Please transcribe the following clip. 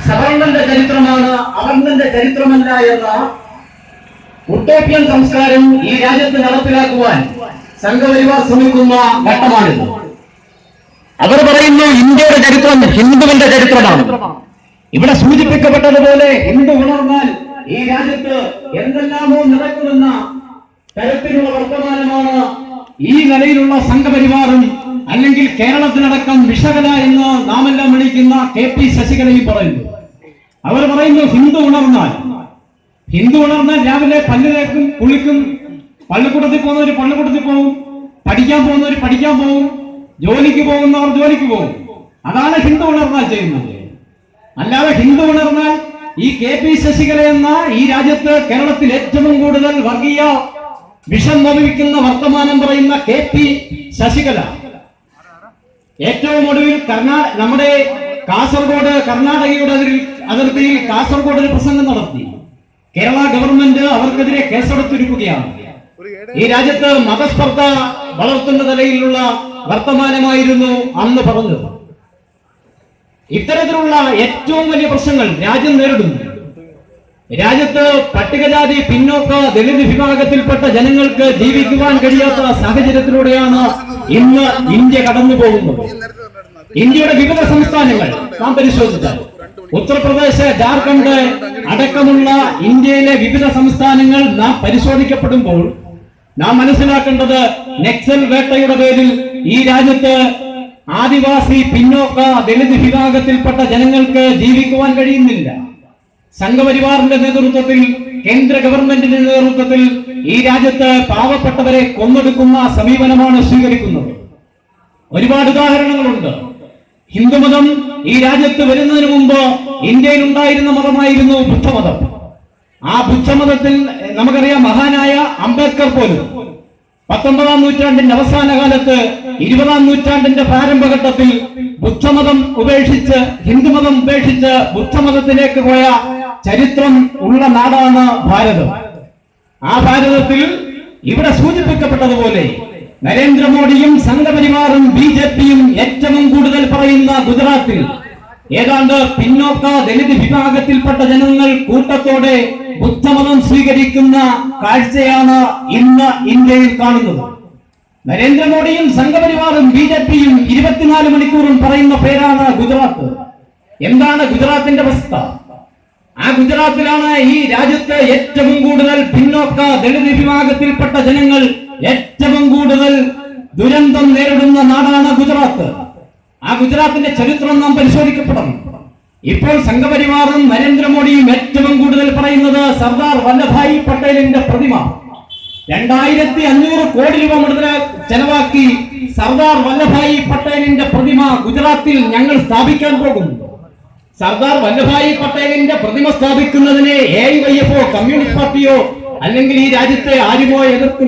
സവർണന്റെ ചരിത്രമാണ്, അവർണന്റെ ചരിത്രമല്ല എന്ന ഉട്ടോപ്യൻ സംസ്കാരം ഈ രാജ്യത്ത് നടപ്പിലാക്കുവാൻ സംഘപരിവാർ ശ്രമിക്കുന്ന ഘട്ടമാണിത്. അവർ പറയുന്നു ഇന്ത്യയുടെ ചരിത്രം ഹിന്ദുവിന്റെ ചരിത്രമാണ്. ഇവിടെ സൂചിപ്പിക്കപ്പെട്ടതുപോലെ ഹിന്ദു ഉണർന്നാൽ ഈ രാജ്യത്ത് എന്തെല്ലാമോ നടക്കുമെന്ന തരത്തിലുള്ള വർത്തമാനമാണ് ഈ നിലയിലുള്ള സംഘപരിവാറും അല്ലെങ്കിൽ കേരളത്തിനടക്കം വിഷകല എന്ന് നാമെല്ലാം വിളിക്കുന്ന KP ശശികലയും പറയുന്നു. അവർ പറയുന്നു ഹിന്ദു ഉണർന്നാൽ രാവിലെ പല്ല് തേക്കും, കുളിക്കും, പള്ളിക്കൂടത്തിൽ പോകുന്നവർ പള്ളിക്കൂടത്തിൽ പോകും, പഠിക്കാൻ പോകുന്നവർ പഠിക്കാൻ പോകും, ജോലിക്ക് പോകുന്നവർ ജോലിക്ക് പോകും. അതാണ് ഹിന്ദു ഉണർന്നാൽ ചെയ്യുന്നത്. അല്ലാതെ ഹിന്ദു ഉണർന്നാൽ ഈ KP ശശികല എന്ന ഈ രാജ്യത്ത് കേരളത്തിൽ ഏറ്റവും കൂടുതൽ വർഗീയ വിഷം വമിക്കുന്ന വർത്തമാനം പറയുന്ന KP ശശികല ഏറ്റവും ഒടുവിൽ നമ്മുടെ കാസർഗോഡ് കർണാടകയുടെ അതിർത്തിയിൽ കാസർഗോഡ് ഒരു പ്രസംഗം നടത്തി. കേരള ഗവൺമെന്റ് അവർക്കെതിരെ കേസെടുത്തിരിക്കുകയാണ്. ഈ രാജ്യത്ത് മതസ്പർദ്ധ വളർത്തുന്ന നിലയിലുള്ള വർത്തമാനമായിരുന്നു അന്ന് പറഞ്ഞത്. ഇത്തരത്തിലുള്ള ഏറ്റവും വലിയ പ്രശ്നങ്ങൾ രാജ്യം നേരിടുന്നു. രാജ്യത്ത് പട്ടികജാതി, പിന്നോക്ക, ദളിത് വിഭാഗത്തിൽപ്പെട്ട ജനങ്ങൾക്ക് ജീവിക്കുവാൻ കഴിയാത്ത സാഹചര്യത്തിലൂടെയാണ് ഇന്ന് ഇന്ത്യ കടന്നു പോകുന്നത്. ഇന്ത്യയുടെ വിവിധ സംസ്ഥാനങ്ങൾ നാം പരിശോധിച്ചാൽ ഉത്തർപ്രദേശ്, ജാർഖണ്ഡ് അടക്കമുള്ള ഇന്ത്യയിലെ വിവിധ സംസ്ഥാനങ്ങൾ നാം പരിശോധിക്കപ്പെടുമ്പോൾ നാം മനസ്സിലാക്കേണ്ടത് നക്സൽ വേട്ടയുടെ പേരിൽ ഈ രാജ്യത്ത് ആദിവാസി, പിന്നോക്ക, ദളിത് വിഭാഗത്തിൽപ്പെട്ട ജനങ്ങൾക്ക് ജീവിക്കുവാൻ കഴിയുന്നില്ല. സംഘപരിവാറിന്റെ നേതൃത്വത്തിൽ, കേന്ദ്ര ഗവൺമെന്റിന്റെ നേതൃത്വത്തിൽ ഈ രാജ്യത്ത് പാവപ്പെട്ടവരെ കൊന്നൊടുക്കുന്ന സമീപനമാണ് സ്വീകരിക്കുന്നത്. ഒരുപാട് ഉദാഹരണങ്ങളുണ്ട്. ഹിന്ദുമതം ഈ രാജ്യത്ത് വരുന്നതിന് മുമ്പ് ഇന്ത്യയിൽ ഉണ്ടായിരുന്ന മതമായിരുന്നു ബുദ്ധമതം. ആ ബുദ്ധമതത്തിൽ നമുക്കറിയാം മഹാനായ അംബേദ്കർ പോലും 19-ാം നൂറ്റാണ്ടിന്റെ അവസാന കാലത്ത് 20-ാം നൂറ്റാണ്ടിന്റെ പ്രാരംഭഘട്ടത്തിൽ ബുദ്ധമതം ഉപേക്ഷിച്ച് ഹിന്ദുമതം ഉപേക്ഷിച്ച് ബുദ്ധമതത്തിലേക്ക് പോയ ചരിത്രം ഉള്ള നാടാണ് ഭാരതം. ആ ഭാരതത്തിൽ ഇവിടെ സൂചിപ്പിക്കപ്പെട്ടതുപോലെ നരേന്ദ്രമോദിയും സംഘപരിവാറും BJPയും ഏറ്റവും കൂടുതൽ പറയുന്ന ഗുജറാത്തിൽ ഏതാണ്ട് പിന്നോക്ക ദളിത് വിഭാഗത്തിൽപ്പെട്ട ജനങ്ങൾ കൂട്ടത്തോടെ ബുദ്ധമതം സ്വീകരിക്കുന്ന കാഴ്ചയാണ് ഇന്ന് ഇന്ത്യയിൽ കാണുന്നത്. നരേന്ദ്രമോദിയും സംഘപരിവാറും BJPയും 24 മണിക്കൂറും പറയുന്ന പേരാണ് ഗുജറാത്ത്. എന്താണ് ഗുജറാത്തിന്റെ അവസ്ഥ? ആ ഗുജറാത്തിലാണ് ഈ രാജ്യത്ത് ഏറ്റവും കൂടുതൽ പിന്നോക്ക ദളിത് വിഭാഗത്തിൽപ്പെട്ട ജനങ്ങൾ ഏറ്റവും കൂടുതൽ ദുരന്തം നേരിടുന്ന നാടാണ് ഗുജറാത്ത്. ആ ഗുജറാത്തിന്റെ ചരിത്രം നാം പരിശോധിക്കപ്പെടണം. ഇപ്പോൾ സംഘപരിവാറും നരേന്ദ്രമോദിയും ഏറ്റവും കൂടുതൽ പറയുന്നത് സർദാർ വല്ലഭായി പട്ടേലിന്റെ പ്രതിമ 2500 കോടി രൂപ മുതൽ ചെലവാക്കി സർദാർ വല്ലഭായി പട്ടേലിന്റെ പ്രതിമ ഗുജറാത്തിൽ ഞങ്ങൾ സ്ഥാപിക്കാൻ പോകുന്നു. സർദാർ വല്ലഭായി പട്ടേലിന്റെ പ്രതിമ സ്ഥാപിക്കുന്നതിനെ AIYF കമ്മ്യൂണിസ്റ്റ് പാർട്ടിയോ അല്ലെങ്കിൽ ഈ രാജ്യത്തെ ആരുമോ എതിർക്കുന്നില്ല.